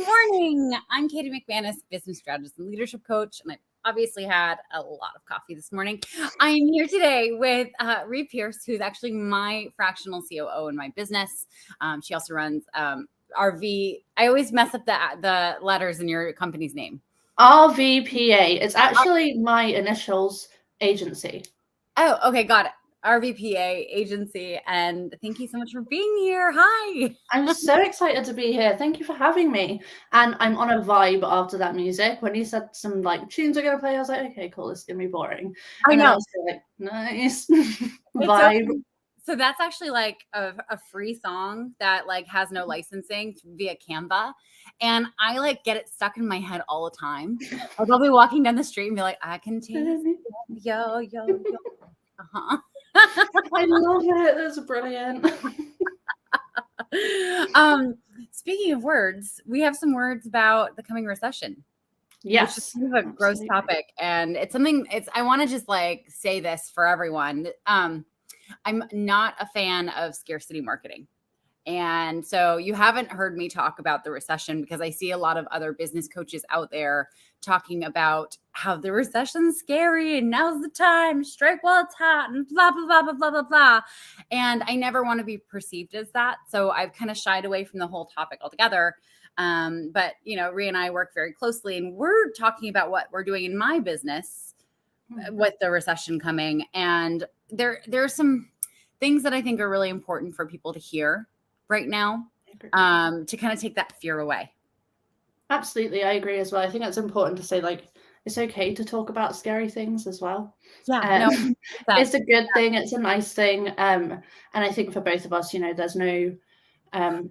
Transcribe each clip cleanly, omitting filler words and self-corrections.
morning. I'm Katie McManus, business strategist and leadership coach, and I obviously had a lot of coffee this morning. I am here today with Rhi Pearce, who's actually my fractional COO in my business. She also runs RV. I always mess up the letters in your company's name. RVPA. It's actually my initials agency. Oh, okay, got it. RVPA agency, and thank you so much for being here. Hi. I'm so excited to be here. Thank you for having me. And I'm on a vibe after that music. When you said some like tunes are gonna play, I was like, okay, cool, this is gonna be boring. And then I was like, nice vibe. So that's actually like a free song that like has no licensing via Canva. And I like get it stuck in my head all the time. Like I'll be walking down the street and be like, I can taste it. Yo, yo, yo. Uh-huh. I love it. That's brilliant. Speaking of words, we have some words about the coming recession. Yes, which is kind of a gross topic, and it's something. I want to just like say this for everyone. I'm not a fan of scarcity marketing. And so you haven't heard me talk about the recession because I see a lot of other business coaches out there talking about how the recession's scary and now's the time, strike while it's hot and blah, blah, blah, blah, blah, blah, blah. And I never want to be perceived as that. So I've kind of shied away from the whole topic altogether. But, you know, Rhi and I work very closely and we're talking about what we're doing in my business with the recession coming. And there's some things that I think are really important for people to hear right now, to kind of take that fear away. Absolutely. I agree as well. I think it's important to say, like, it's okay to talk about scary things as well. Yeah, it's a good thing. It's a nice thing. And I think for both of us, you know, there's no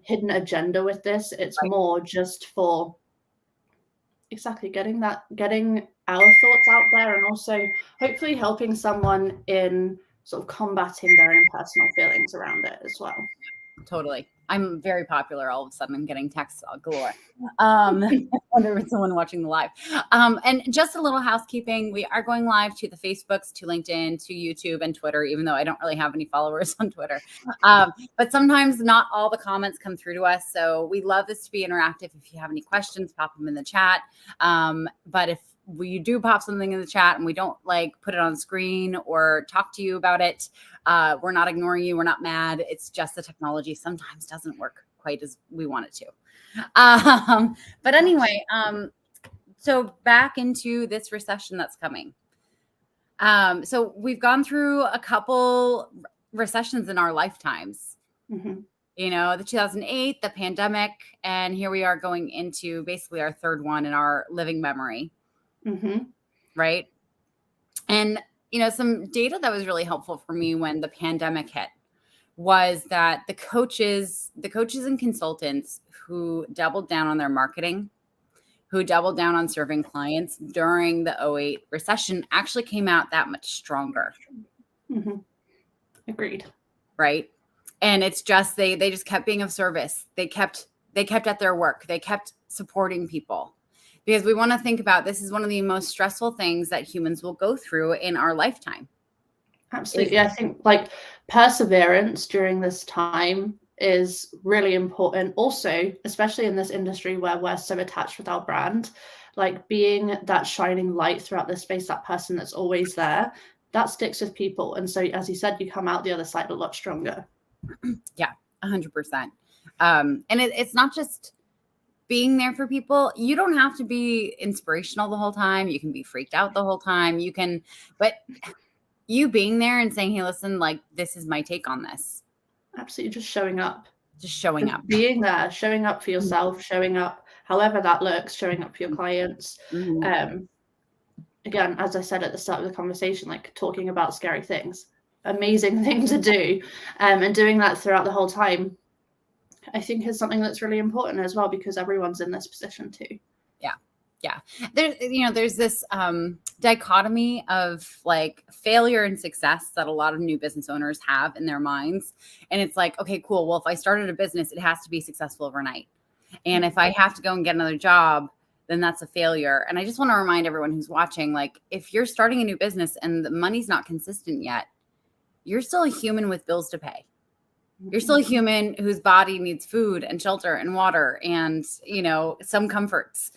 hidden agenda with this. It's more just for exactly getting our thoughts out there and also hopefully helping someone in sort of combating their own personal feelings around it as well. Totally. I'm very popular. All of a sudden I'm getting texts galore. I wonder if someone watching the live. And just a little housekeeping. We are going live to the Facebooks, to LinkedIn, to YouTube and Twitter, even though I don't really have any followers on Twitter. But sometimes not all the comments come through to us. So we love this to be interactive. If you have any questions, pop them in the chat. But if you do pop something in the chat and we don't like put it on screen or talk to you about it, we're not ignoring you. We're not mad. It's just the technology sometimes doesn't work quite as we want it to. But anyway, so back into this recession that's coming. So we've gone through a couple recessions in our lifetimes. Mm-hmm. You know, the 2008, the pandemic, and here we are going into basically our third one in our living memory. Mm-hmm. Right. And, you know, some data that was really helpful for me when the pandemic hit was that the coaches and consultants who doubled down on their marketing, who doubled down on serving clients during the 2008 recession actually came out that much stronger. Mm-hmm. Agreed. Right. And it's just, they just kept being of service. They kept at their work. They kept supporting people. Because we want to think about this is one of the most stressful things that humans will go through in our lifetime. Absolutely. I think like perseverance during this time is really important. Also, especially in this industry where we're so attached with our brand, like being that shining light throughout this space, that person that's always there, that sticks with people. And so, as you said, you come out the other side a lot stronger. Yeah, 100%. And it's not just being there for people. You don't have to be inspirational the whole time. You can be freaked out the whole time. But you being there and saying, hey, listen, like, this is my take on this. Absolutely. Just showing up. Being there, showing up for yourself, showing up, however that looks, showing up for your clients. Mm-hmm. Again, as I said at the start of the conversation, like talking about scary things, amazing thing to do. And doing that throughout the whole time, I think is something that's really important as well, because everyone's in this position too. Yeah. There's this dichotomy of like failure and success that a lot of new business owners have in their minds. And it's like, okay, cool. Well, if I started a business, it has to be successful overnight. And if I have to go and get another job, then that's a failure. And I just want to remind everyone who's watching, like, if you're starting a new business and the money's not consistent yet, you're still a human with bills to pay. You're still a human whose body needs food and shelter and water and, some comforts.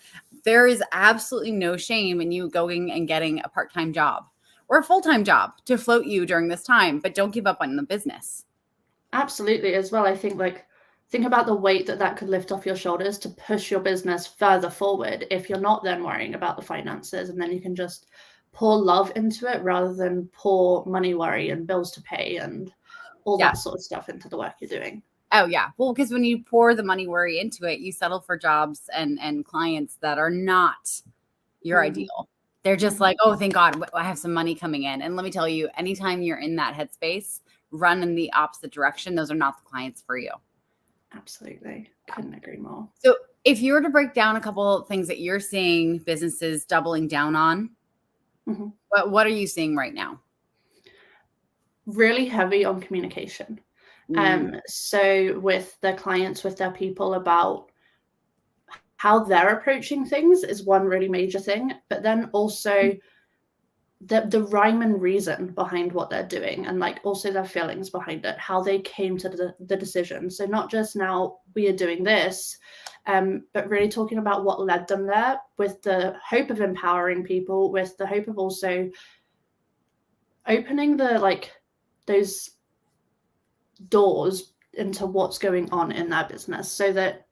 There is absolutely no shame in you going and getting a part-time job or a full-time job to float you during this time, but don't give up on the business. Absolutely. As well, I think think about the weight that could lift off your shoulders to push your business further forward if you're not then worrying about the finances, and then you can just pour love into it rather than pour money worry and bills to pay and all that sort of stuff into the work you're doing. Oh, yeah. Well, because when you pour the money worry into it, you settle for jobs and clients that are not your ideal. They're just like, oh, thank God, I have some money coming in. And let me tell you, anytime you're in that headspace, run in the opposite direction. Those are not the clients for you. Absolutely. Couldn't agree more. So if you were to break down a couple of things that you're seeing businesses doubling down on, what are you seeing right now? Really heavy on communication. So with their clients, with their people, about how they're approaching things is one really major thing, but then also the rhyme and reason behind what they're doing, and like also their feelings behind it, how they came to the decision. So not just now we are doing this, but really talking about what led them there, with the hope of empowering people, with the hope of also opening those doors into what's going on in their business, so that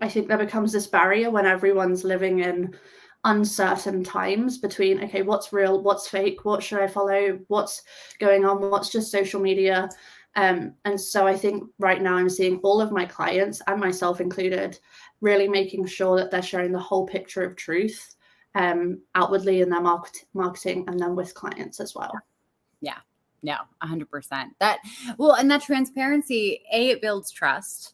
I think there becomes this barrier when everyone's living in uncertain times between, okay, what's real, what's fake, what should I follow, what's going on, what's just social media. And so I think right now I'm seeing all of my clients, and myself included, really making sure that they're sharing the whole picture of truth outwardly in their marketing, and then with clients as well. Yeah, no, 100%. And that transparency, it builds trust.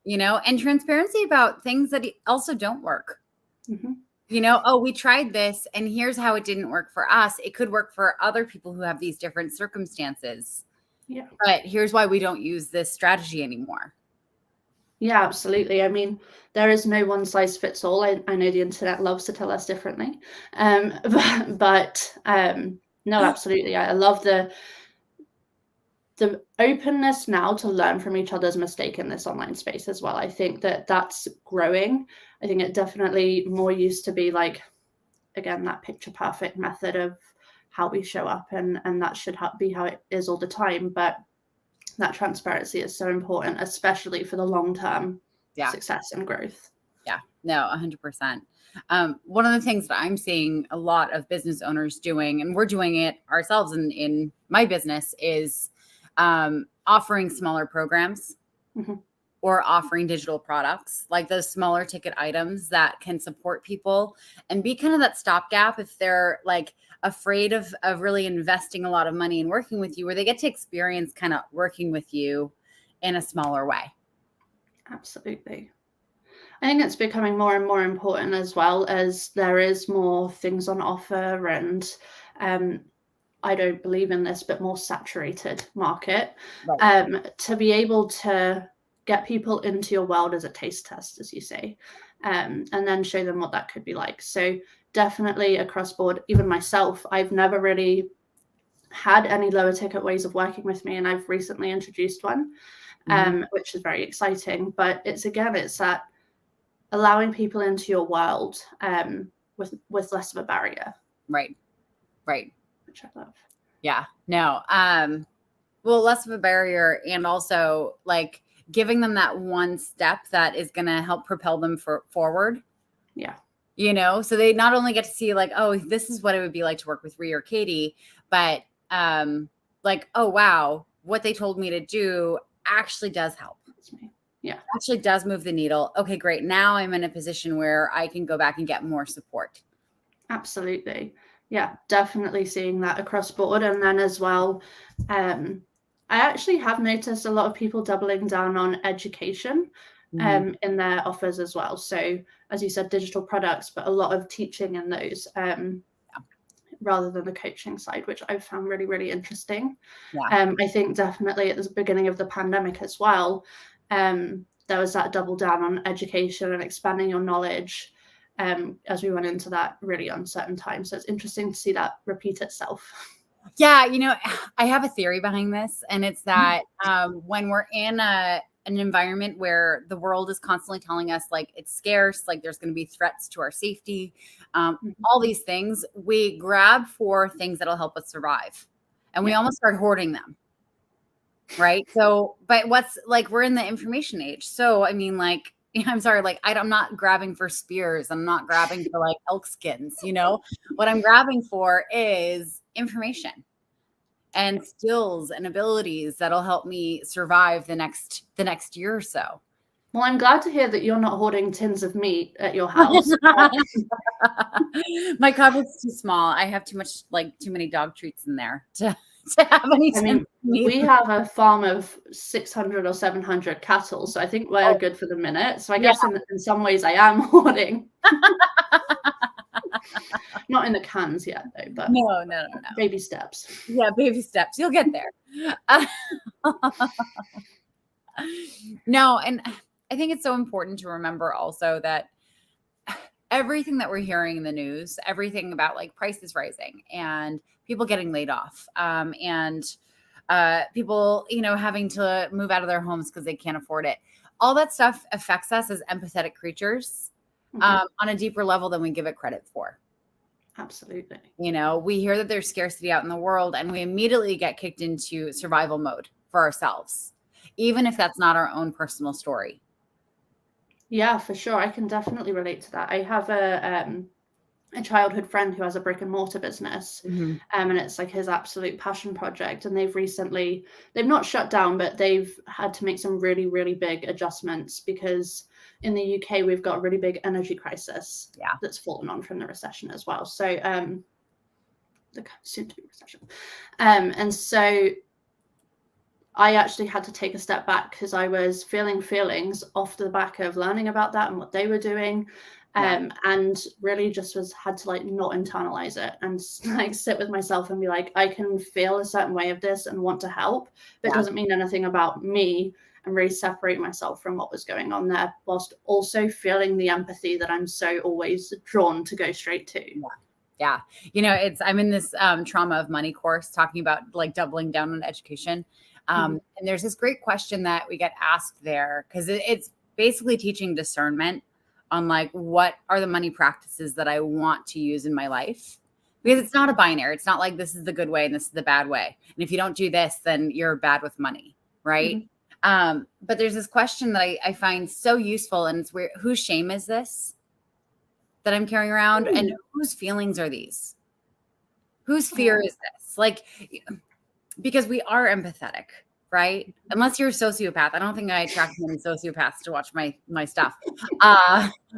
And transparency about things that also don't work. Oh, we tried this and here's how it didn't work for us. It could work for other people who have these different circumstances. Yeah. But here's why we don't use this strategy anymore. Yeah, absolutely. I mean, there is no one size fits all. I know the internet loves to tell us differently. But no, absolutely. I love the openness now to learn from each other's mistake in this online space as well. I think that's growing. I think it definitely more used to be like, again, that picture perfect method of how we show up, and that should be how it is all the time. But that transparency is so important, especially for the long-term success and growth. Yeah, no, 100%. One of the things that I'm seeing a lot of business owners doing, and we're doing it ourselves in my business, is offering smaller programs or offering digital products, like those smaller ticket items that can support people and be kind of that stopgap if they're like afraid of really investing a lot of money and working with you, where they get to experience kind of working with you in a smaller way. Absolutely. I think it's becoming more and more important, as well as there is more things on offer, and I don't believe in this, but more saturated market, to be able to get people into your world as a taste test, as you say, and then show them what that could be like. So definitely across board, even myself, I've never really had any lower ticket ways of working with me, and I've recently introduced one, which is very exciting. But it's that allowing people into your world with less of a barrier. Right. Which I love. Yeah, no. Well, less of a barrier, and also like giving them that one step that is going to help propel them forward. Yeah. So they not only get to see like, oh, this is what it would be like to work with Rhi or Katie, but like, oh, wow, what they told me to do actually does help. That's me. Yeah. Actually does move the needle. Okay, great. Now I'm in a position where I can go back and get more support. Absolutely. Yeah, definitely seeing that across board. And then as well, I actually have noticed a lot of people doubling down on education in their offers as well. So as you said, digital products, but a lot of teaching in those rather than the coaching side, which I've found really, really interesting. Yeah. I think definitely at the beginning of the pandemic as well, there was that double down on education and expanding your knowledge as we went into that really uncertain time. So it's interesting to see that repeat itself. Yeah, I have a theory behind this, and it's that when we're in an environment where the world is constantly telling us like it's scarce, like there's going to be threats to our safety, all these things, we grab for things that'll help us survive, and we almost start hoarding them. Right. So, but what's like, we're in the information age. So, I mean, like, I'm sorry, like, I'm not grabbing for spears. I'm not grabbing for like elk skins. What I'm grabbing for is information and skills and abilities that'll help me survive the next year or so. Well, I'm glad to hear that you're not hoarding tins of meat at your house. My cupboard's too small. I have too many dog treats in there to have any. I mean, we have a farm of 600 or 700 cattle, so I think we're good for the minute. So I guess in some ways I am hoarding. Not in the cans yet, though, but no. Baby steps. Yeah, baby steps. You'll get there. No, and I think it's so important to remember also that everything that we're hearing in the news, everything about like prices rising and people getting laid off, and people, having to move out of their homes because they can't afford it. All that stuff affects us as empathetic creatures on a deeper level than we give it credit for. Absolutely. We hear that there's scarcity out in the world and we immediately get kicked into survival mode for ourselves, even if that's not our own personal story. Yeah, for sure. I can definitely relate to that. I have a childhood friend who has a brick and mortar business, and it's like his absolute passion project. And they've not shut down, but they've had to make some really, really big adjustments because in the UK, we've got a really big energy crisis that's fallen on from the recession as well. So the soon to be recession. And so I actually had to take a step back because I was feeling feelings off the back of learning about that and what they were doing. And really just had to like not internalize it and like sit with myself and be like, I can feel a certain way of this and want to help, but it doesn't mean anything about me, and really separate myself from what was going on there, whilst also feeling the empathy that I'm so always drawn to go straight to. Yeah. I'm in this trauma of money course talking about like doubling down on education. And there's this great question that we get asked there because it's basically teaching discernment on like, what are the money practices that I want to use in my life? Because it's not a binary. It's not like this is the good way and this is the bad way. And if you don't do this, then you're bad with money. Right. But there's this question that I find so useful, and it's where, whose shame is this that I'm carrying around? And whose feelings are these? Whose fear is this? Like, because we are empathetic, right? Unless you're a sociopath. I don't think I attract many sociopaths to watch my stuff.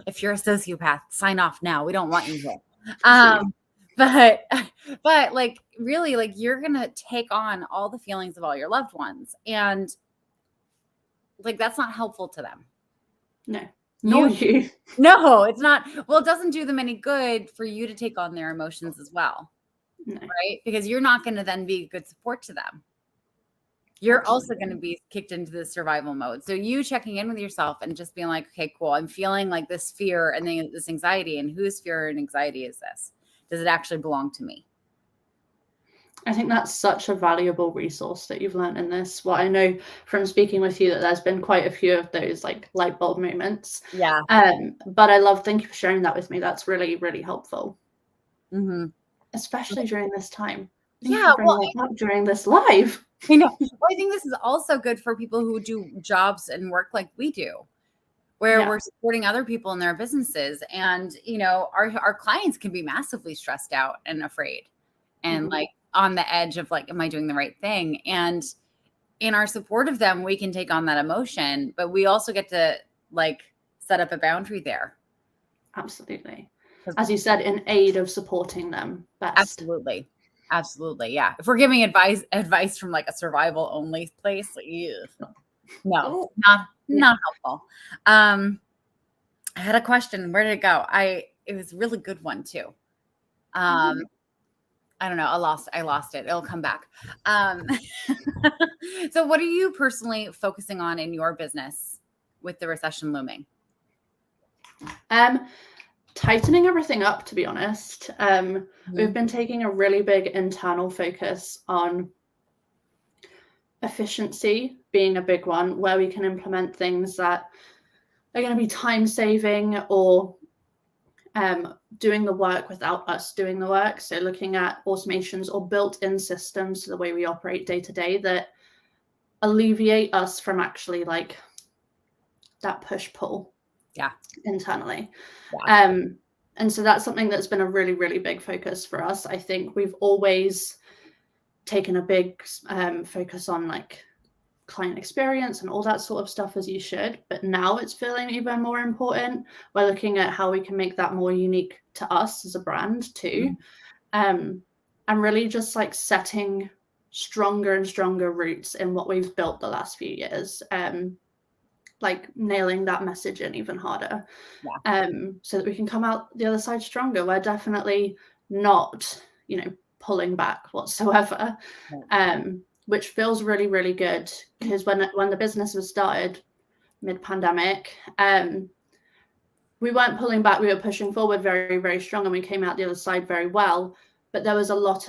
If you're a sociopath, sign off now. We don't want you here. But like, really, like, you're going to take on all the feelings of all your loved ones. And like, that's not helpful to them. No, No, it's not. Well, it doesn't do them any good for you to take on their emotions as well. No. Right? Because you're not going to then be good support to them. You're also going to be kicked into the survival mode. So you checking in with yourself and just being like, okay, cool. I'm feeling like this fear and then this anxiety, and whose fear and anxiety is this? Does it actually belong to me? I think that's such a valuable resource that you've learned in this. Well, I know from speaking with you that there's been quite a few of those like light bulb moments. Yeah. But thank you for sharing that with me. That's really, really helpful. Especially during this time. During this live. I know. Well, I think this is also good for people who do jobs and work like we do, where we're supporting other people in their businesses. And, our clients can be massively stressed out and afraid and like on the edge of like, am I doing the right thing? And in our support of them, we can take on that emotion, but we also get to like set up a boundary there. Absolutely. As you said, in aid of supporting them best. Absolutely. Yeah. If we're giving advice from like a survival only place, no, not helpful. I had a question. Where did it go? It was a really good one too. I don't know. I lost it. It'll come back. So what are you personally focusing on in your business with the recession looming? tightening everything up, to be honest. We've been taking a really big internal focus on efficiency being a big one, where we can implement things that are going to be time saving or doing the work without us doing the work. So looking at automations or built-in systems to the way we operate day to day that alleviate us from actually like that push-pull internally. And so that's something that's been a really, really big focus for us. I think we've always taken a big focus on like client experience and all that sort of stuff, as you should, but now it's feeling even more important. We're looking at how we can make that more unique to us as a brand too. And really just like setting stronger and stronger roots in what we've built the last few years, like nailing that message in even harder, so that we can come out the other side stronger. We're definitely not, pulling back whatsoever, which feels really, really good, because when the business was started mid-pandemic, we weren't pulling back. We were pushing forward very, very strong, and we came out the other side very well. But there was a lot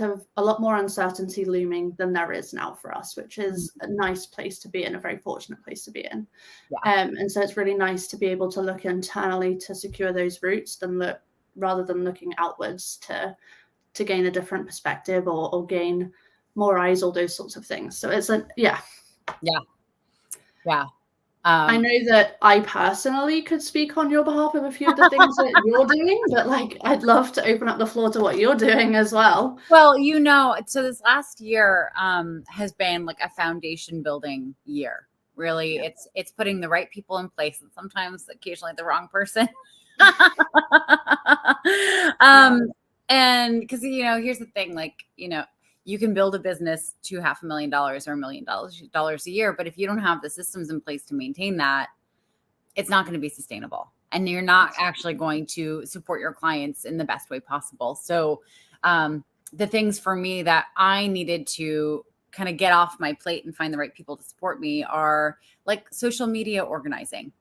more uncertainty looming than there is now for us, which is a nice place to be in, a very fortunate place to be in. And so it's really nice to be able to look internally to secure those roots rather than looking outwards to gain a different perspective or gain more eyes, all those sorts of things. So it's I know that I personally could speak on your behalf of a few of the things that you're doing, but like I'd love to open up the floor to what you're doing as well. Well, so this last year has been like a foundation building year. Really, it's putting the right people in place, and sometimes occasionally the wrong person. And because here's the thing, like you can build a business to $500,000 or $1 million a year, but if you don't have the systems in place to maintain that, it's not going to be sustainable, and you're not actually going to support your clients in the best way possible. So the things for me that I needed to kind of get off my plate and find the right people to support me are like social media organizing.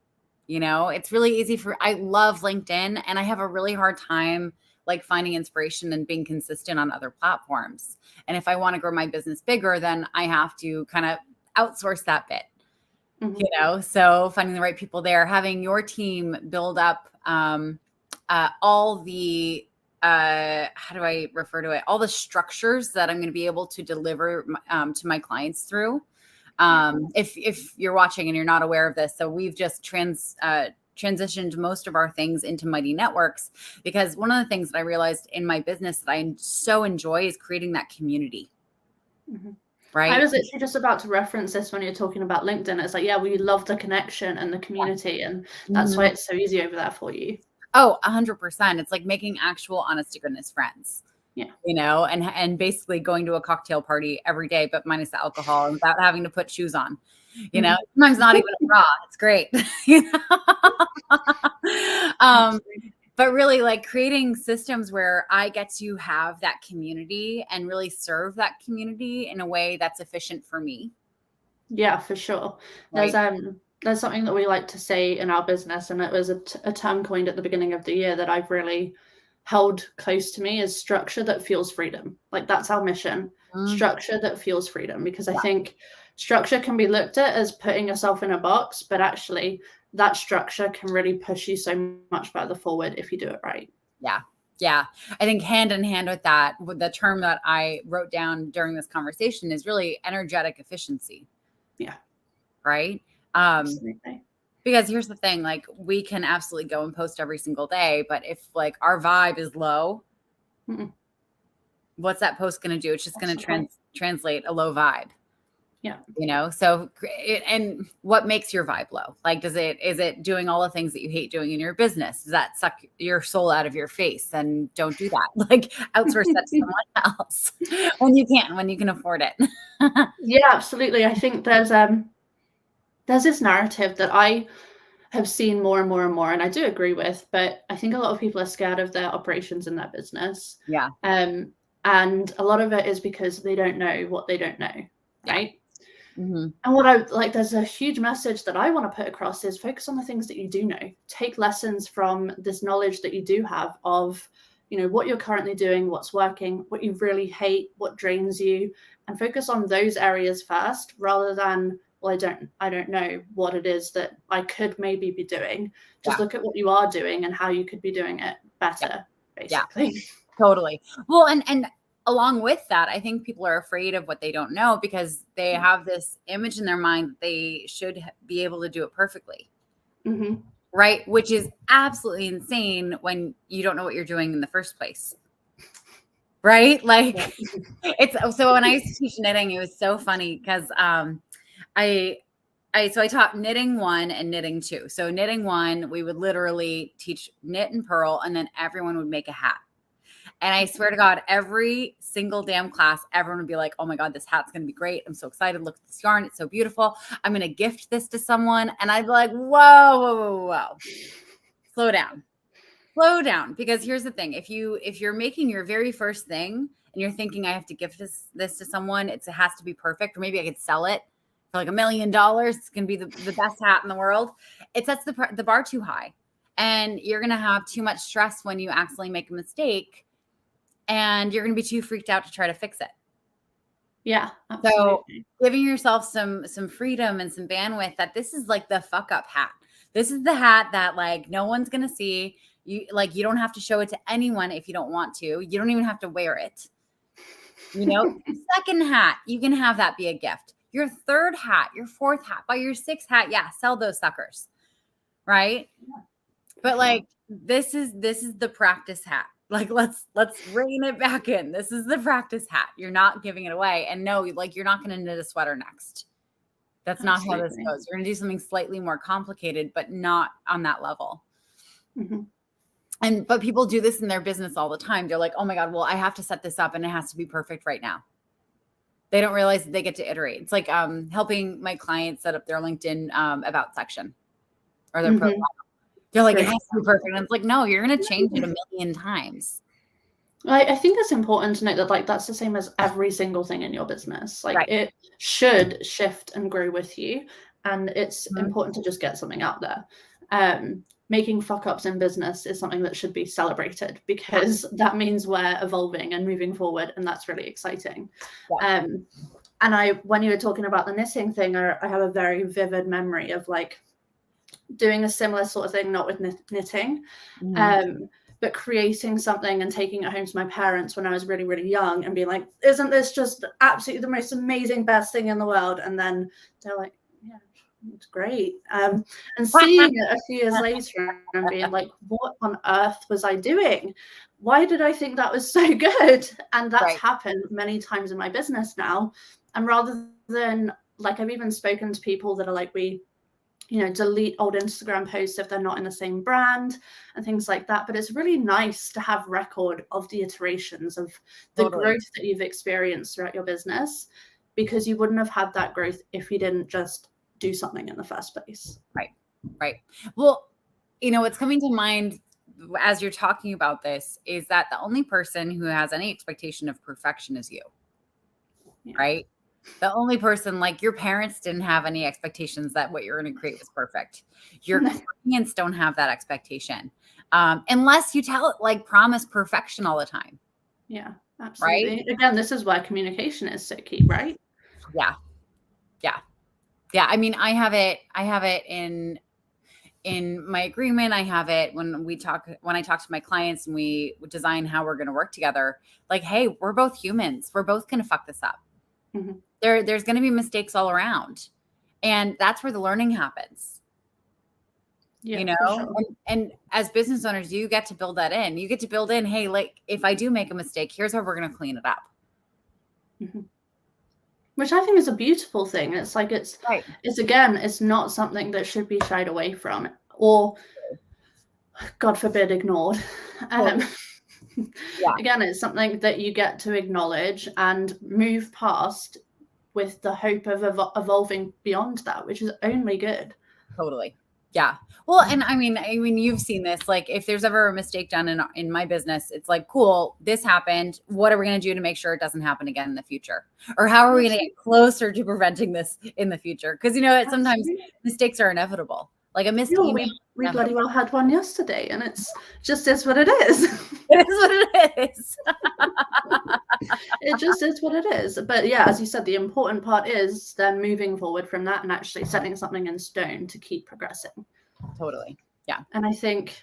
It's really easy I love LinkedIn, and I have a really hard time like finding inspiration and being consistent on other platforms. And if I want to grow my business bigger, then I have to kind of outsource that bit, so finding the right people there, having your team build up all the, how do I refer to it? All the structures that I'm going to be able to deliver to my clients through. If you're watching and you're not aware of this, so we've just transitioned most of our things into Mighty Networks, because one of the things that I realized in my business that I so enjoy is creating that community. Right. I was literally just about to reference this when you're talking about LinkedIn. It's like, we love the connection and the community, and that's why it's so easy over there for you. Oh, 100%. It's like making actual honest to goodness friends. And basically going to a cocktail party every day, but minus the alcohol, and without having to put shoes on. Sometimes not even a bra. It's great. But really like creating systems where I get to have that community and really serve that community in a way that's efficient for me. Yeah, for sure. Right. There's something that we like to say in our business, and it was a term coined at the beginning of the year that I've really held close to me, is structure that fuels freedom. Like that's our mission, structure that fuels freedom, because I think structure can be looked at as putting yourself in a box, but actually that structure can really push you so much further forward if you do it right. Yeah. I think hand in hand with that, the term that I wrote down during this conversation is really energetic efficiency. Yeah. Right. Absolutely. Because here's the thing, like we can absolutely go and post every single day, but if like our vibe is low, what's that post going to do? It's just going to translate a low vibe. Yeah. So, and what makes your vibe low? Like, is it doing all the things that you hate doing in your business? Does that suck your soul out of your face? Then don't do that. Like outsource that to someone else when you can afford it. Yeah, absolutely. I think there's this narrative that I have seen more and more and more, and I do agree with, but I think a lot of people are scared of their operations in their business. Yeah. And a lot of it is because they don't know what they don't know. Right. Mhm. And what I like, there's a huge message that I want to put across is focus on the things that you do know. Take lessons from this knowledge that you do have of, what you're currently doing, what's working, what you really hate, what drains you, and focus on those areas first rather than, well, I don't know what it is that I could maybe be doing. Just Yeah. look at what you are doing and how you could be doing it better, basically. Yeah, totally. Well, and along with that, I think people are afraid of what they don't know because they have this image in their mind that they should be able to do it perfectly. Mm-hmm. Right? Which is absolutely insane when you don't know what you're doing in the first place. Right? Like it's so when I used to teach knitting, it was so funny because I taught knitting 1 and knitting 2. So knitting 1, we would literally teach knit and purl, and then everyone would make a hat. And I swear to God, every single damn class, everyone would be like, oh my God, this hat's going to be great. I'm so excited. Look at this yarn. It's so beautiful. I'm going to gift this to someone. And I'd be like, whoa. Slow down. Because here's the thing. If you're making your very first thing and you're thinking I have to gift this to someone, it has to be perfect, or maybe I could sell it for like $1 million. It's going to be the best hat in the world. It sets the bar too high. And you're going to have too much stress when you accidentally make a mistake. And you're going to be too freaked out to try to fix it. Yeah, absolutely. So giving yourself some freedom and some bandwidth that this is like the fuck up hat. This is the hat that like no one's going to see. You don't have to show it to anyone if you don't want to. You don't even have to wear it. Second hat, you can have that be a gift. Your third hat, your fourth hat, by your sixth hat, yeah, sell those suckers. Right? Yeah. But like this is the practice hat. Like let's rein it back in. This is the practice hat. You're not giving it away. And no, like you're not going to knit a sweater next. That's not how this goes. You're going to do something slightly more complicated, but not on that level. Mm-hmm. But people do this in their business all the time. They're like, oh my God, well, I have to set this up and it has to be perfect right now. They don't realize that they get to iterate. It's like helping my clients set up their LinkedIn about section or their profile. They're like, it has to be perfect. And it's like, no, you're going to change it 1,000,000 times. I think it's important to note that like that's the same as every single thing in your business. Like It should shift and grow with you. And it's important to just get something out there. Making fuck ups in business is something that should be celebrated because that means we're evolving and moving forward. And that's really exciting. Yeah. And when you were talking about the knitting thing, I have a very vivid memory of like doing a similar sort of thing, not with knitting, but creating something and taking it home to my parents when I was really, really young and being like, isn't this just absolutely the most amazing, best thing in the world? And then they're like, yeah, it's great. And seeing it a few years later and being like, what on earth was I doing? Why did I think that was so good? And that's happened many times in my business now. And rather than like, I've even spoken to people that are like, we delete old Instagram posts if they're not in the same brand and things like that. But it's really nice to have record of the iterations of the growth that you've experienced throughout your business, because you wouldn't have had that growth if you didn't just do something in the first place. Right. Well, what's coming to mind as you're talking about this is that the only person who has any expectation of perfection is you. Yeah. Right? The only person, like your parents didn't have any expectations that what you're going to create was perfect. Your clients don't have that expectation. Unless you promise perfection all the time. Yeah, absolutely. Right? Again, this is why communication is so key, right? Yeah. I mean, I have it in my agreement. I have it when I talk to my clients and we design how we're going to work together. Like, hey, we're both humans. We're both going to fuck this up. Mm-hmm. There's going to be mistakes all around, and that's where the learning happens. Yeah, sure. And as business owners, you get to build that in. You get to build in, hey, like if I do make a mistake, here's how we're going to clean it up. Mm-hmm. Which I think is a beautiful thing. It's like it's not something that should be shied away from or, God forbid, ignored. Again, it's something that you get to acknowledge and move past with the hope of evolving beyond that, which is only good. Totally. Yeah. Well, and I mean, you've seen this. Like, if there's ever a mistake done in my business, it's like, cool, this happened. What are we going to do to make sure it doesn't happen again in the future? Or how are we going to get closer to preventing this in the future? Because sometimes mistakes are inevitable. Like a missed email. We bloody well had one yesterday, and it's just is what it is. It is what it is. It just is what it is. But yeah, as you said, the important part is then moving forward from that and actually setting something in stone to keep progressing. Totally. Yeah. And I think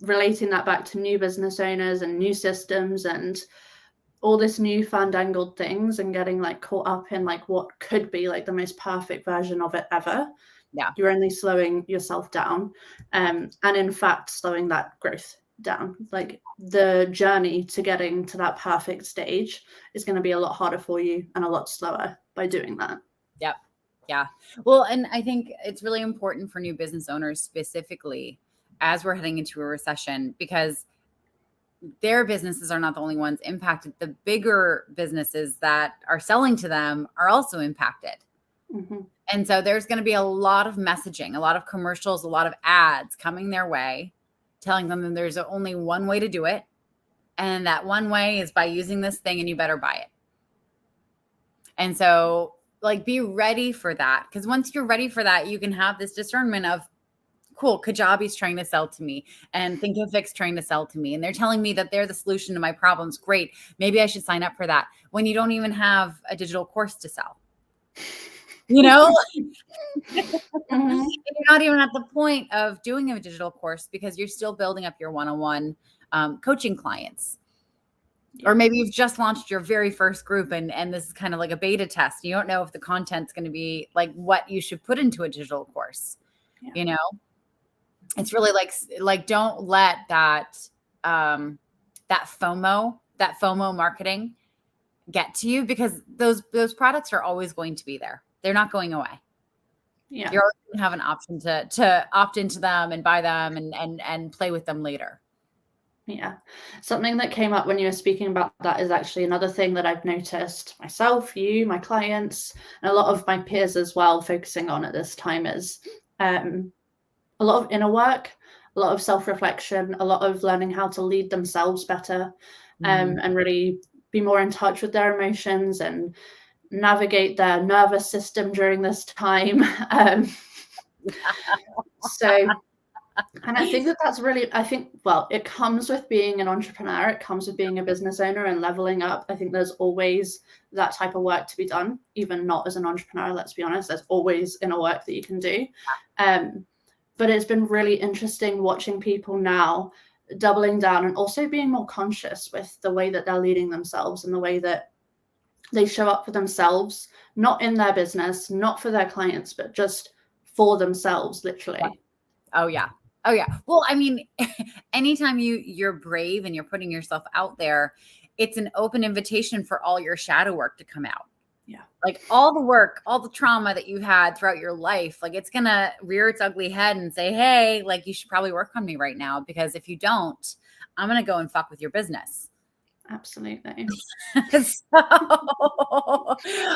relating that back to new business owners and new systems and all this new fandangled things and getting like caught up in like what could be like the most perfect version of it ever. Yeah. You're only slowing yourself down. And in fact, slowing that growth down. Like the journey to getting to that perfect stage is going to be a lot harder for you and a lot slower by doing that. Yep. Yeah. Well, and I think it's really important for new business owners specifically as we're heading into a recession, because their businesses are not the only ones impacted. The bigger businesses that are selling to them are also impacted. Mm-hmm. And so there's going to be a lot of messaging, a lot of commercials, a lot of ads coming their way, telling them that there's only one way to do it. And that one way is by using this thing, and you better buy it. And so like, be ready for that. Because once you're ready for that, you can have this discernment of, cool, Kajabi's trying to sell to me and Thinkific's trying to sell to me. And they're telling me that they're the solution to my problems. Great. Maybe I should sign up for that, when you don't even have a digital course to sell. Mm-hmm. You're not even at the point of doing a digital course because you're still building up your one-on-one coaching clients. Or maybe you've just launched your very first group and this is kind of like a beta test. You don't know if the content's going to be like what you should put into a digital course. Yeah. It's really like don't let that FOMO marketing get to you, because those products are always going to be there. They're not going away. Yeah. You're always going to have an option to opt into them and buy them and play with them later. Yeah. Something that came up when you were speaking about that is actually another thing that I've noticed myself, you, my clients, and a lot of my peers as well focusing on at this time is a lot of inner work, a lot of self-reflection, a lot of learning how to lead themselves better, and really be more in touch with their emotions and navigate their nervous system during this time. And I think that's really, it comes with being an entrepreneur. It comes with being a business owner and leveling up. I think there's always that type of work to be done, even not as an entrepreneur, let's be honest. There's always inner work that you can do. But it's been really interesting watching people now doubling down and also being more conscious with the way that they're leading themselves and the way that they show up for themselves, not in their business, not for their clients, but just for themselves, literally. Oh, yeah. Oh, yeah. Well, I mean, anytime you're brave and you're putting yourself out there, it's an open invitation for all your shadow work to come out. Yeah. Like all the work, all the trauma that you had throughout your life, like it's going to rear its ugly head and say, hey, like you should probably work on me right now, because if you don't, I'm going to go and fuck with your business. Absolutely. So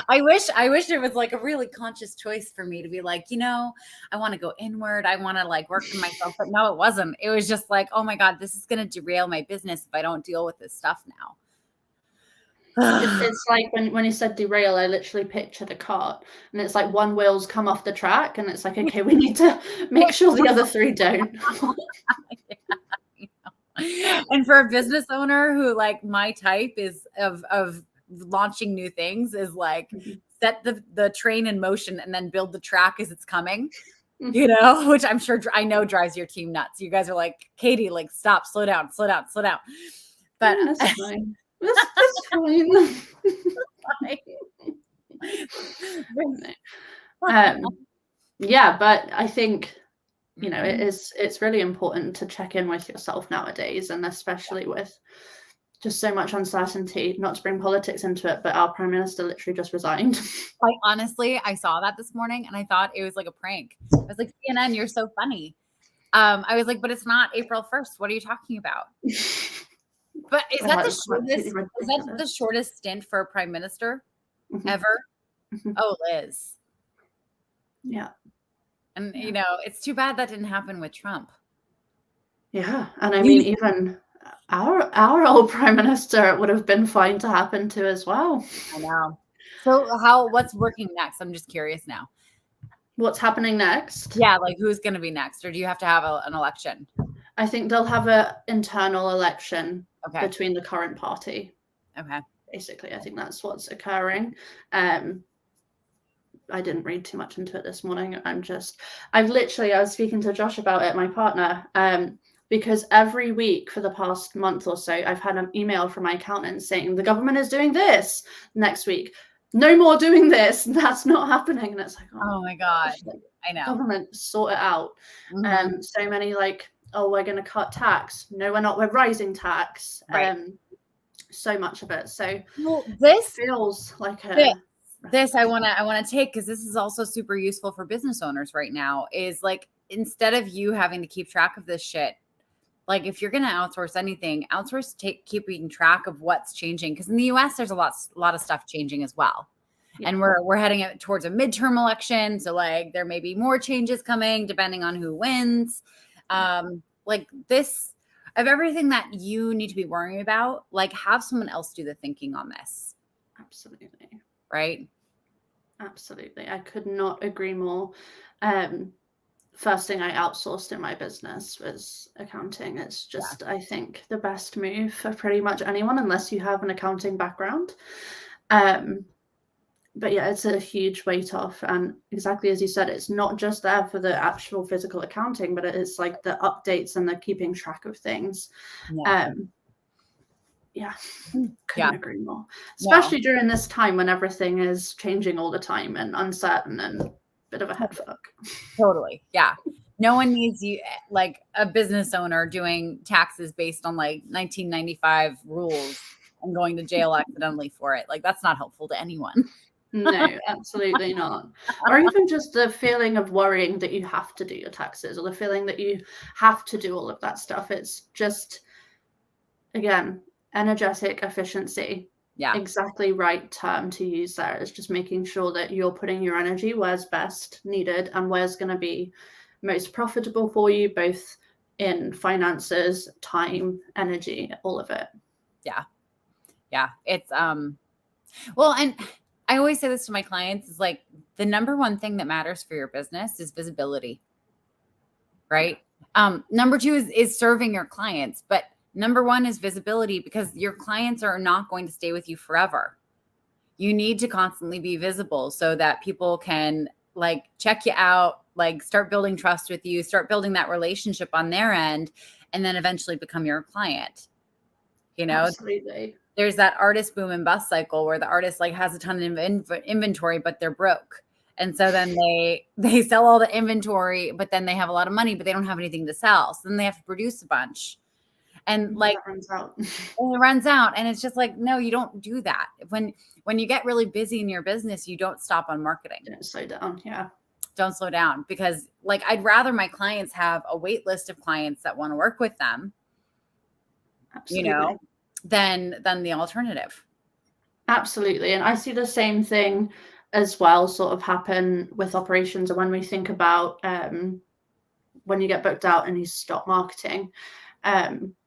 I wish it was like a really conscious choice for me to be like, I want to go inward. I want to like work on myself. But no, it wasn't. It was just like, oh my God, this is going to derail my business if I don't deal with this stuff now. It's like when you said derail, I literally pictured a cart and it's like one wheel's come off the track and it's like, okay, we need to make sure the other three don't. And for a business owner who like my type is of launching new things is like set the train in motion and then build the track as it's coming, which I'm sure I know drives your team nuts. You guys are like, Katie, like stop, slow down. But that's fine. That's fine. Yeah, but I think it's really important to check in with yourself nowadays, and especially with just so much uncertainty. Not to bring politics into it, but our prime minister literally just resigned. I saw that this morning and I thought it was like a prank. I was like, CNN, you're so funny. I was like, but it's not April 1st. What are you talking about? But is that the shortest stint for a prime minister ever? Oh, Liz. Yeah. And, you know, it's too bad that didn't happen with Trump. Yeah. And I mean, even our old prime minister, it would have been fine to happen to as well. I know. So what's working next? I'm just curious now. What's happening next? Yeah, like who's going to be next? Or do you have to have an election? I think they'll have an internal election Okay. between the current party. Okay. Basically, I think that's what's occurring. I didn't read too much into it this morning. I was speaking to Josh about it, my partner, because every week for the past month or so, I've had an email from my accountant saying the government is doing this next week. No more doing this. That's not happening. And it's like, oh my God, I know. Government, sort it out. So many like, oh, we're going to cut tax. No, we're not. We're rising tax. So much of it. So this feels like this I want to take, because this is also super useful for business owners right now, is like, instead of you having to keep track of this shit, like if you're going to outsource anything, keeping track of what's changing. Because in the US, there's a lot of stuff changing as well. Yeah. And we're heading towards a midterm election. So like there may be more changes coming depending on who wins. Like this, of everything that you need to be worrying about, like have someone else do the thinking on this. Absolutely. Right? Absolutely. I could not agree more. First thing I outsourced in my business was accounting. It's just, I think, the best move for pretty much anyone, unless you have an accounting background. But yeah, it's a huge weight off. And exactly as you said, it's not just there for the actual physical accounting, but it's like the updates and the keeping track of things. Couldn't agree more. Especially during this time when everything is changing all the time and uncertain and bit of a head fuck. Totally. Yeah. No one needs you, like a business owner, doing taxes based on like 1995 rules and going to jail accidentally for it. Like that's not helpful to anyone. No, absolutely not. Or even just the feeling of worrying that you have to do your taxes, or the feeling that you have to do all of that stuff. It's just, again, energetic efficiency. Yeah, exactly right term to use there. It's just making sure that you're putting your energy where's best needed and where's going to be most profitable for you, both in finances, time, energy, all of it. Yeah. It's well, and I always say this to my clients, is like the number one thing that matters for your business is visibility. Right? Number two is serving your clients, but number one is visibility, because your clients are not going to stay with you forever. You need to constantly be visible so that people can like check you out, like start building trust with you, start building that relationship on their end, and then eventually become your client. You know, absolutely. There's that artist boom and bust cycle where the artist like has a ton of inventory, but they're broke. And so then they sell all the inventory, but then they have a lot of money, but they don't have anything to sell. So then they have to produce a bunch. And like it runs out. And it's just like, no, you don't do that. When you get really busy in your business, you don't stop on marketing. Don't slow down. Yeah. Don't slow down, because like I'd rather my clients have a wait list of clients that want to work with them, absolutely, you know, than the alternative. Absolutely. And I see the same thing as well sort of happen with operations. And when we think about when you get booked out and you stop marketing,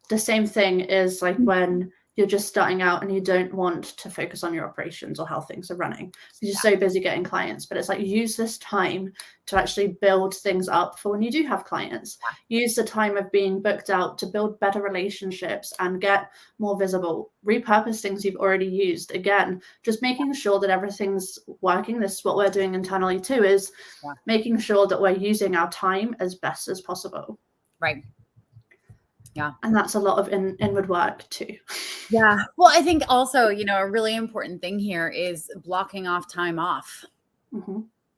the same thing is like when you're just starting out and you don't want to focus on your operations or how things are running. You're so busy getting clients, but it's like use this time to actually build things up for when you do have clients. Use the time of being booked out to build better relationships and get more visible. Repurpose things you've already used. Again, just making sure that everything's working. This is what we're doing internally too, is making sure that we're using our time as best as possible. Right. Yeah. And that's a lot of inward work too. Yeah. Well, I think also, you know, a really important thing here is blocking off time off,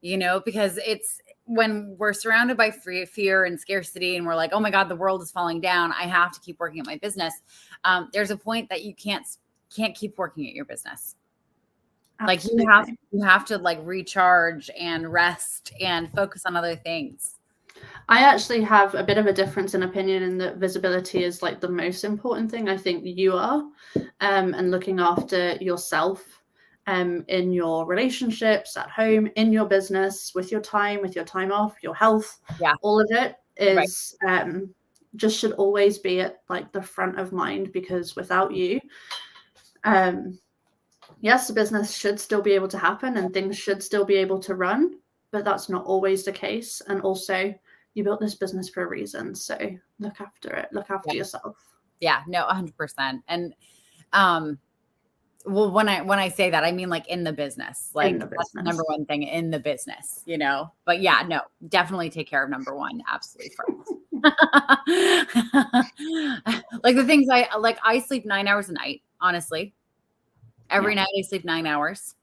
you know, because it's when we're surrounded by fear and scarcity and we're like, oh my God, the world is falling down, I have to keep working at my business. There's a point that you can't keep working at your business. Absolutely. Like you have to like recharge and rest and focus on other things. I actually have a bit of a difference in opinion in that visibility is like the most important thing. I think you are, and looking after yourself in your relationships, at home, in your business, with your time off, your health, all of it is just should always be at like the front of mind, because without you, yes, the business should still be able to happen and things should still be able to run, but that's not always the case. And also, you built this business for a reason, so look after it, look after yourself. Yeah, no, 100%. And well, when I say that, I mean like in the business, like that's the number one thing in the business, you know. But yeah, no, definitely take care of number one, absolutely first. Like the things I sleep 9 hours a night, honestly. Every night I sleep 9 hours.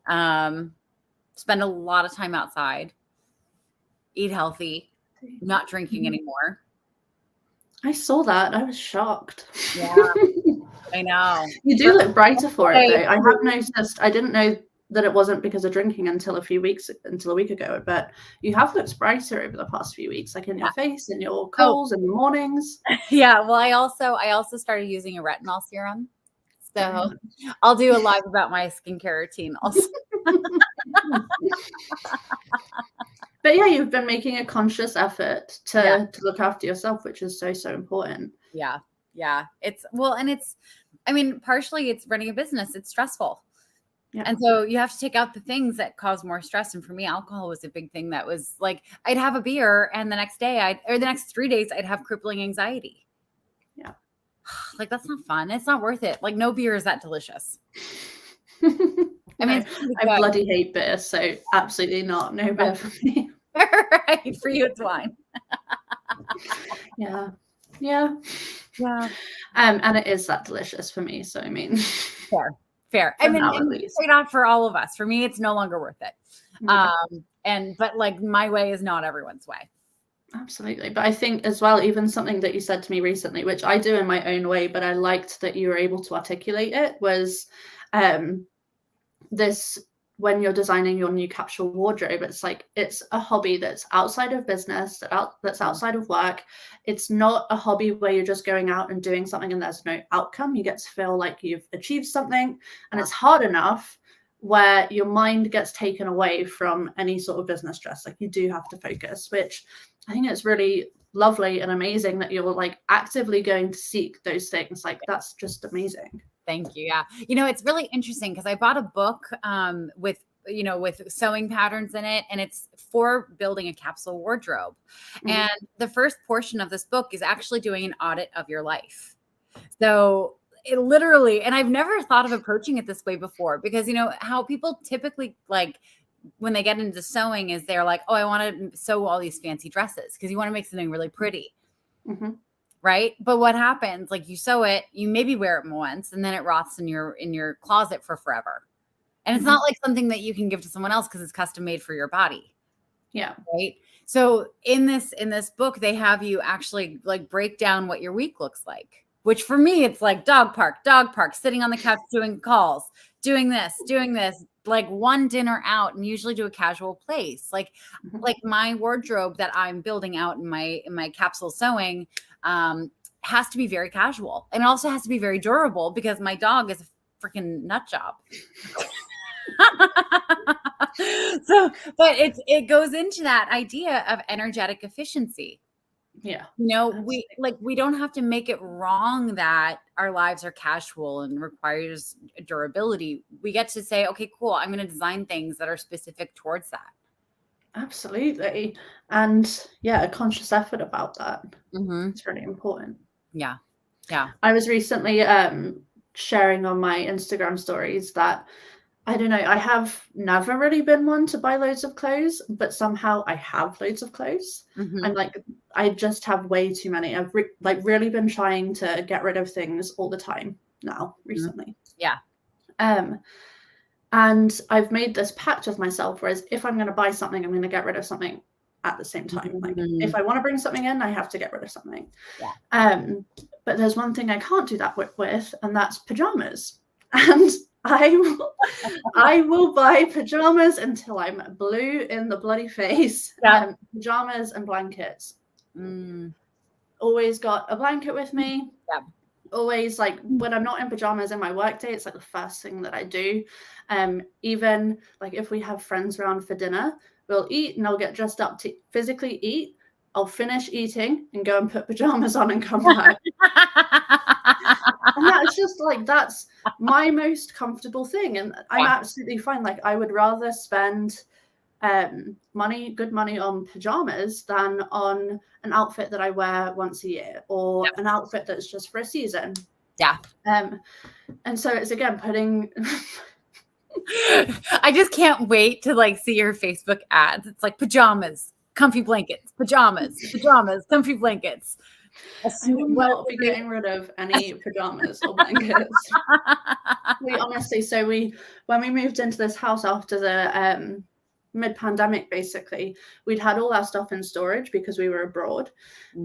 Spend a lot of time outside. Eat healthy. Not drinking anymore. I saw that. I was shocked. Yeah, I know. You do look brighter for it, though. I have noticed. I didn't know that it wasn't because of drinking until a week ago, but you have looked brighter over the past few weeks, like in your face, in your curls, in the mornings. Yeah. Well, I also started using a retinol serum. So I'll do a live about my skincare routine also. But yeah, you've been making a conscious effort to look after yourself, which is so important. Yeah. Yeah. Partially it's running a business. It's stressful. Yeah. And so you have to take out the things that cause more stress. And for me, alcohol was a big thing that was like, I'd have a beer and the next 3 days, I'd have crippling anxiety. Yeah. Like, that's not fun. It's not worth it. Like, no beer is that delicious. I bloody hate beer, so absolutely not. No beer for me. Right. For you, it's wine. Yeah. And it is that delicious for me. So, I mean, fair. I mean, it's trade off for all of us. For me, it's no longer worth it. But like my way is not everyone's way. Absolutely. But I think as well, even something that you said to me recently, which I do in my own way, but I liked that you were able to articulate it, was this: when you're designing your new capsule wardrobe, it's like, it's a hobby that's outside of business, that's outside of work. It's not a hobby where you're just going out and doing something and there's no outcome. You get to feel like you've achieved something, and it's hard enough where your mind gets taken away from any sort of business stress. Like, you do have to focus, which I think it's really lovely and amazing that you're like actively going to seek those things. Like, that's just amazing. Thank you. Yeah. You know, it's really interesting because I bought a book with sewing patterns in it, and it's for building a capsule wardrobe. Mm-hmm. And the first portion of this book is actually doing an audit of your life. So it literally, and I've never thought of approaching it this way before, because, you know, how people typically, like, when they get into sewing is they're like, oh, I want to sew all these fancy dresses because you want to make something really pretty. Mm-hmm. Right. But what happens, like, you sew it, you maybe wear it once, and then it rots in your closet for forever. And it's not like something that you can give to someone else because it's custom made for your body. Yeah. Right. So in this book, they have you actually like break down what your week looks like, which for me, it's like dog park, sitting on the couch, doing calls, doing this, like one dinner out, and usually to a casual place. Like my wardrobe that I'm building out in my capsule sewing has to be very casual, and it also has to be very durable because my dog is a freaking nut job. But it goes into that idea of energetic efficiency. Yeah. You know, we don't have to make it wrong that our lives are casual and requires durability. We get to say, okay, cool, I'm going to design things that are specific towards that. Absolutely. And yeah, a conscious effort about that. Mm-hmm. It's really important. Yeah. I was recently sharing on my Instagram stories that, I don't know, I have never really been one to buy loads of clothes, but somehow I have loads of clothes. Mm-hmm. I'm like, I just have way too many. I've really been trying to get rid of things all the time now recently. Yeah. And I've made this pact with myself, whereas if I'm going to buy something, I'm going to get rid of something at the same time. Like, if I want to bring something in, I have to get rid of something. Yeah. But there's one thing I can't do that with, and that's pajamas. And I will buy pajamas until I'm blue in the bloody face. Yeah. Pajamas and blankets. Always got a blanket with me. Yeah. always like when I'm not in pajamas in my work day, it's like the first thing that I do. Even like if we have friends around for dinner, we'll eat and I'll get dressed up to physically eat. I'll finish eating and go and put pajamas on and come back. And that's just like, that's my most comfortable thing. And I'm absolutely fine. Like I would rather spend good money on pajamas than on an outfit that I wear once a year or an outfit that's just for a season. Yeah. And so it's again putting I just can't wait to like see your Facebook ads. It's like pajamas, comfy blankets, pajamas, comfy blankets. I will not be getting rid of any pajamas or blankets. We honestly, when we moved into this house after the mid-pandemic, basically, we'd had all our stuff in storage because we were abroad.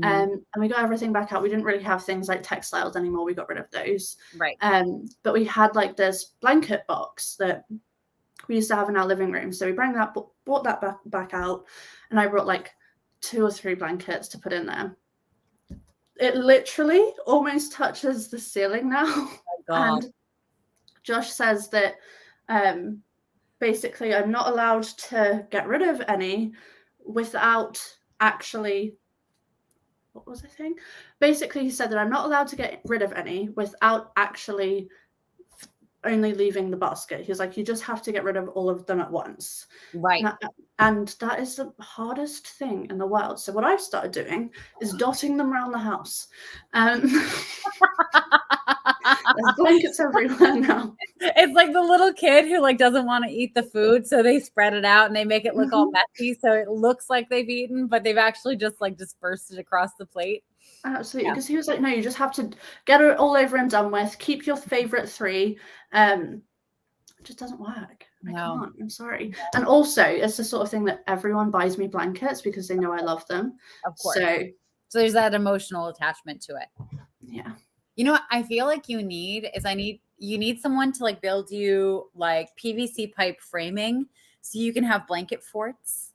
And we got everything back out. We didn't really have things like textiles anymore. We got rid of those. Right. But we had like this blanket box that we used to have in our living room. So we brought that back out, and I brought like 2 or 3 blankets to put in there. It literally almost touches the ceiling now. Oh and Josh says that basically I'm not allowed to get rid of any without actually, what was I saying? Basically, he said that I'm not allowed to get rid of any without actually only leaving the basket. He's like, you just have to get rid of all of them at once. Right. And that is the hardest thing in the world. So what I've started doing is dotting them around the house. There's blankets everywhere now. It's like the little kid who like doesn't want to eat the food, so they spread it out and they make it look all messy, so it looks like they've eaten, but they've actually just like dispersed it across the plate. Absolutely, because he was like, no, you just have to get it all over and done with. Keep your favorite 3. It just doesn't work. I can't. I'm sorry. And also, it's the sort of thing that everyone buys me blankets because they know I love them. Of course. So there's that emotional attachment to it. Yeah. You know what I feel like you need is you need someone to like build you like PVC pipe framing so you can have blanket forts.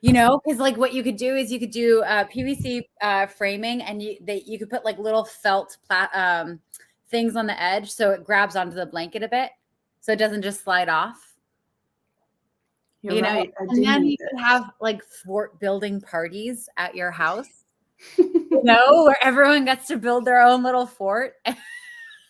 You know, because like what you could do is you could do PVC framing, and you could put like little felt things on the edge so it grabs onto the blanket a bit, so it doesn't just slide off. You're right. And then you could have like fort building parties at your house, where everyone gets to build their own little fort.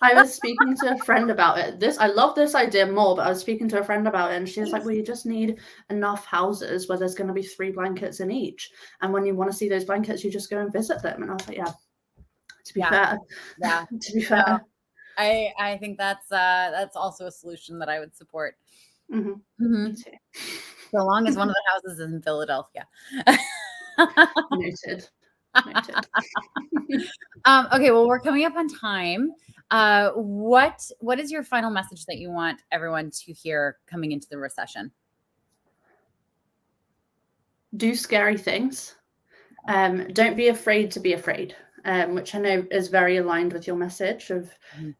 I was speaking to a friend about it. I love this idea more, but I was speaking to a friend about it, and she was like, well, you just need enough houses where there's going to be 3 blankets in each. And when you want to see those blankets, you just go and visit them. And I was like, to be fair. Yeah. To be fair. I think that's also a solution that I would support. Mm-hmm. Me too. So long as one of the houses is in Philadelphia. Noted. Okay, well, we're coming up on time. What is your final message that you want everyone to hear coming into the recession? Do scary things. Don't be afraid to be afraid, which I know is very aligned with your message of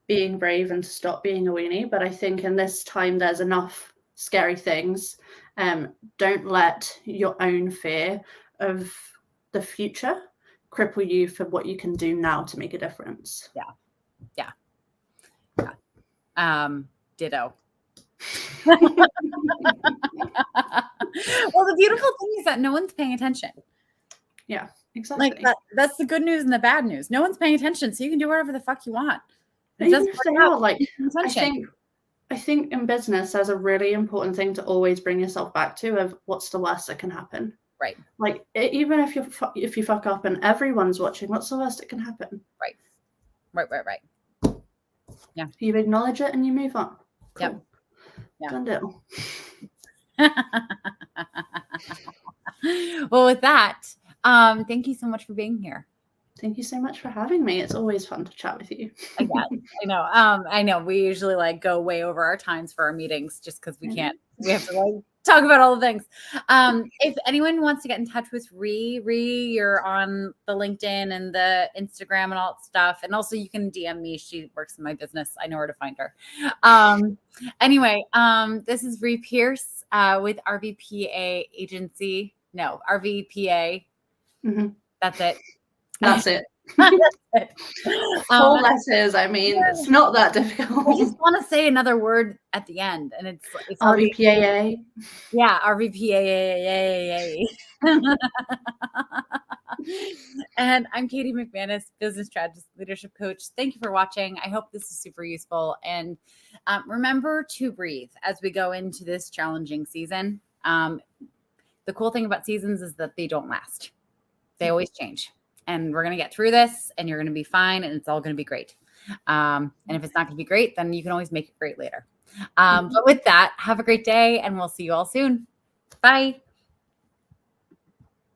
being brave and to stop being a weenie. But I think in this time, there's enough scary things. Don't let your own fear of the future cripple you for what you can do now to make a difference. Yeah. Ditto. Well, the beautiful thing is that no one's paying attention. Yeah, exactly. Like that's the good news and the bad news. No one's paying attention, so you can do whatever the fuck you want. Even if they are, like, I think in business, there's a really important thing to always bring yourself back to of what's the worst that can happen. Right. Like even if you fuck up and everyone's watching, what's the worst that can happen? Right. Yeah. You acknowledge it and you move on. Cool. Yep. Yeah. Done deal. Well, with that, thank you so much for being here. Thank you so much for having me. It's always fun to chat with you. I know. I know. We usually like go way over our times for our meetings just because we can't. We have to like talk about all the things. If anyone wants to get in touch with Rhi, you're on the LinkedIn and the Instagram and all that stuff. And also you can DM me. She works in my business. I know where to find her. Anyway, this is Rhi Pearce with RVPA agency. No, RVPA. Mm-hmm. That's it. That's it. Four letters. I mean, it's not that difficult. I just want to say another word at the end, and it's already RVPAA. Yeah, RVPAA. And I'm Katie McManus, business strategist, leadership coach. Thank you for watching. I hope this is super useful. And remember to breathe as we go into this challenging season. The cool thing about seasons is that they don't last. They always change. And we're going to get through this, and you're going to be fine, and it's all going to be great. And if it's not going to be great, then you can always make it great later. But with that, have a great day, and we'll see you all soon. Bye.